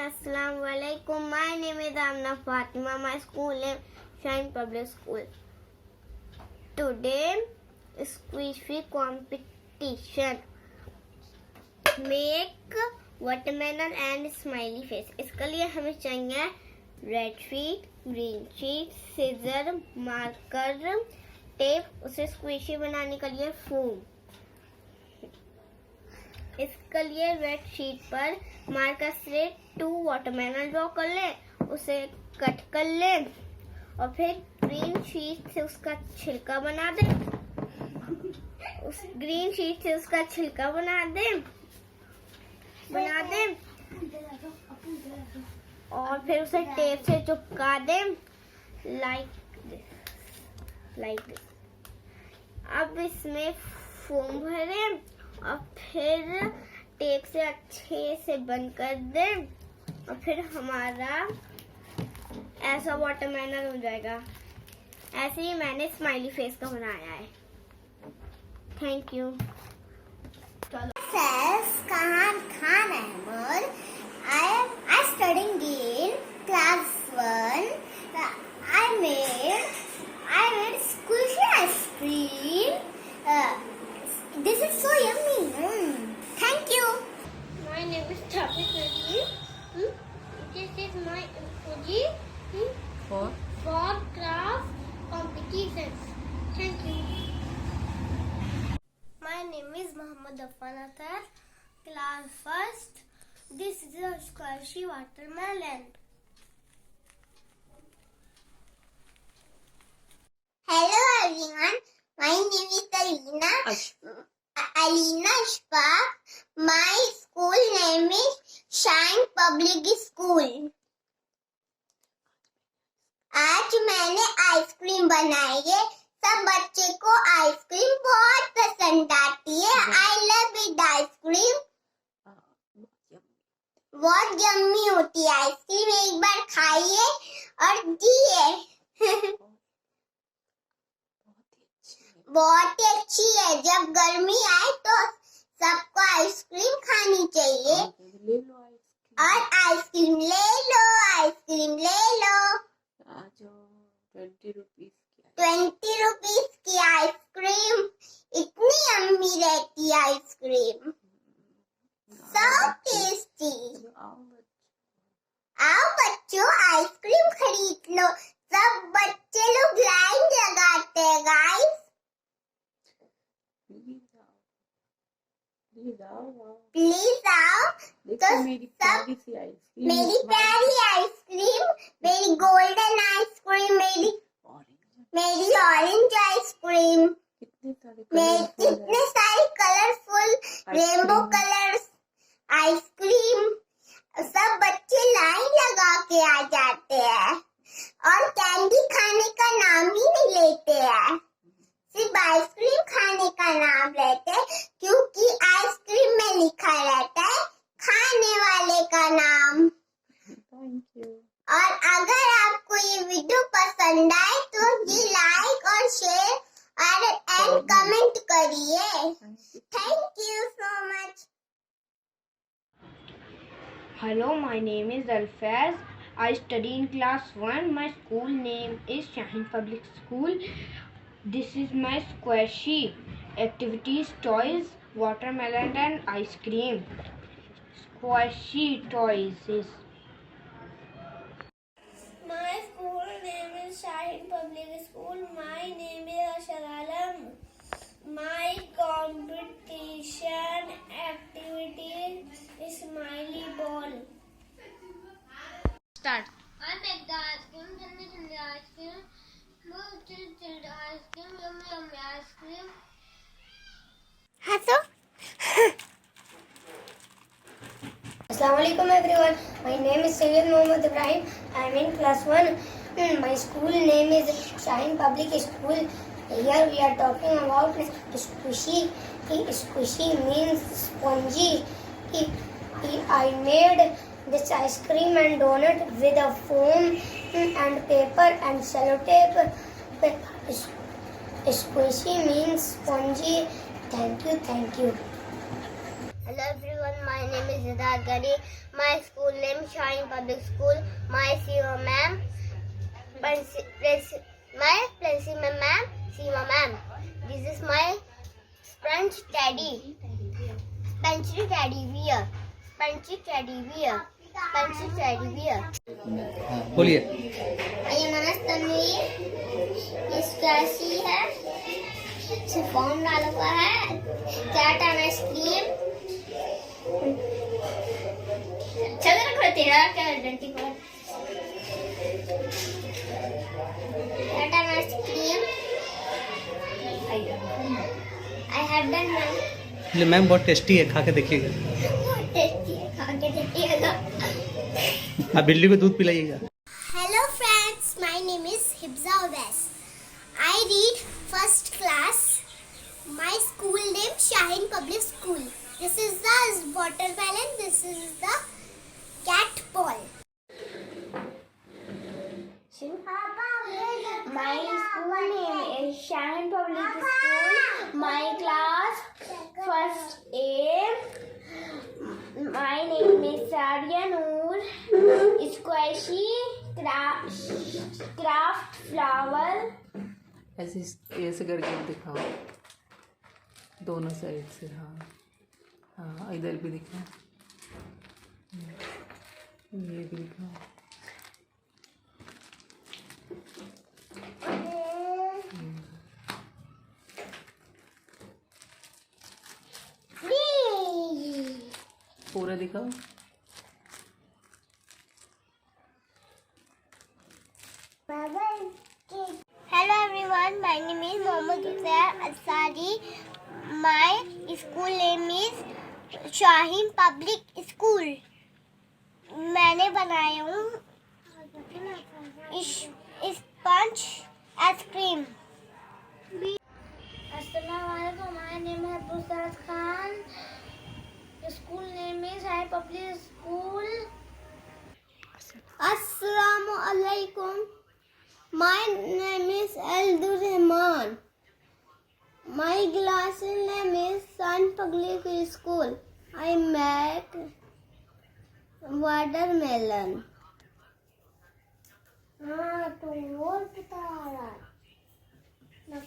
Assalamu alaikum. My name is Amna Fatima. My school name Shaheen Public School. Today squishy competition. Make watermelon and smiley face. इसके लिए हमें चाहिए red sheet, green sheet, scissor, marker, tape. उसे squishy बनाने के लिए foam. इसके लिए रेड शीट पर मार्कर से 2 वाटरमेलन ड्रॉ कर लें, उसे कट कर लें और फिर ग्रीन शीट से उसका छिलका बना दें. उस ग्रीन शीट से उसका छिलका बना दें और फिर उसे टेप से चिपका दें लाइक दिस. अब इसमें फोम भरें और फिर टेप से अच्छे से बंद कर दें और फिर हमारा ऐसा वाटरमेलन हो जाएगा. ऐसे ही मैंने स्माइली फेस का बनाया है. Thank you. Khan Ahmed. I studying in class 1. I made squishy ice cream. This is so yummy. Thank you. My name is Thafiq Reddy. This is my emoji For craft competitions. Thank you. My name is Muhammad Affan Athar, class 1st. This is a squishy watermelon. Hello everyone. My name is Alina Ashfaq. My school name is Shaheen Public School. आज मैंने ice cream बनाई है. सब बच्चे को ice cream बहुत पसंद आती है. I love it ice cream. बहुत यम्मी होती है आइसक्रीम. एक बार खाइए और दिए. बहुत ही अच्छी है. जब गर्मी आए तो सबको आइसक्रीम खानी चाहिए. और आइसक्रीम ले लो. 20 रुपीस की आइसक्रीम. इतनी यम्मी रहती है आइसक्रीम. So tasty. आओ बच्चों आइसक्रीम खरीद लो. सब बच्चे लोग लाइन लगाते हैं गाइस. प्लीज आओ. तो मेरी प्यारी आइसक्रीम, मेरी गोल्डन आइसक्रीम, मेरी ऑरेंज आइसक्रीम, कितने सारे कलरफुल रेनबो कलर्स आइसक्रीम. सब बच्चे लाइन लगा के आ जाते हैं और कैंडी खाने का नाम ही नहीं लेते हैं. सिर्फ आइसक्रीम खाने का नाम लेते हैं क्योंकि आइसक्रीम में लिखा रहता है खाने वाले का नाम. और अगर आपको ये वीडियो पसंद आए तो ये लाइक और शेयर और कमेंट करिए. Thank you so much. Hello, my name is Alfaz. I study in class 1. My school name is Shaheen Public School. This is my squishy activities, toys, watermelon and ice cream. Squishy toys is. My school name is Shaheen Public School. My name is Ashar Alam. My competition activity is smiley ball. Start. I make the ice cream, chilli ice cream, chilled ice cream, yummy ice cream. हंसो. Assalamualaikum everyone. My name is Sayyid Mohammad Ibrahim. I am in class 1. My school name is Shaheen Public School. Here we are talking about squishy. Squishy means spongy. I made this ice cream and donut with a foam and paper and sellotape. Squishy means spongy. Thank you. Hello everyone, my name is Siddharth Gari. My school name Shaheen Public School. My Seema ma'am, my principal ma'am, Seema ma'am. This is my sponge teddy bear. Sponge teddy bear. बोलिए। ये मनस तन्वीर, ये scratchy है, chiffon डाला हुआ है, cat and ice cream. चल रखो तेरा क्या identifier. Cat and ice cream. I have done ma'am. Ma'am बहुत टेस्टी है, खा के देखिएगा। टेस्टी है, खा के देखिएगा। आप बिल्ली को दूध पिलाइएगा। Hello friends, my name is Hibza Uwais. I read first class. My school name Shaheen Public School. This is the watermelon. This is the cat ball. My school name is Shaheen Public School. My class first A. My name is Sadia Noor. Squashy craft flower. ऐसे ऐसे करके दिखाओ, दोनों side से। हाँ हाँ, इधर भी दिखाओ, ये भी दिखाओ। पूरा दिखाओ। Hello everyone, my name is Mohammad Uzair Ansari. My school name is Shaheen Public School. मैंने बनाया हूँ sponge ice cream. Assalamualaikum. My name is Busrat Khan. School name is Shaheen Public School. Assalamu alaikum. My name is Aldur Rahman. My class name is Shaheen Public School. I make watermelon. हाँ तो और बता रहा है।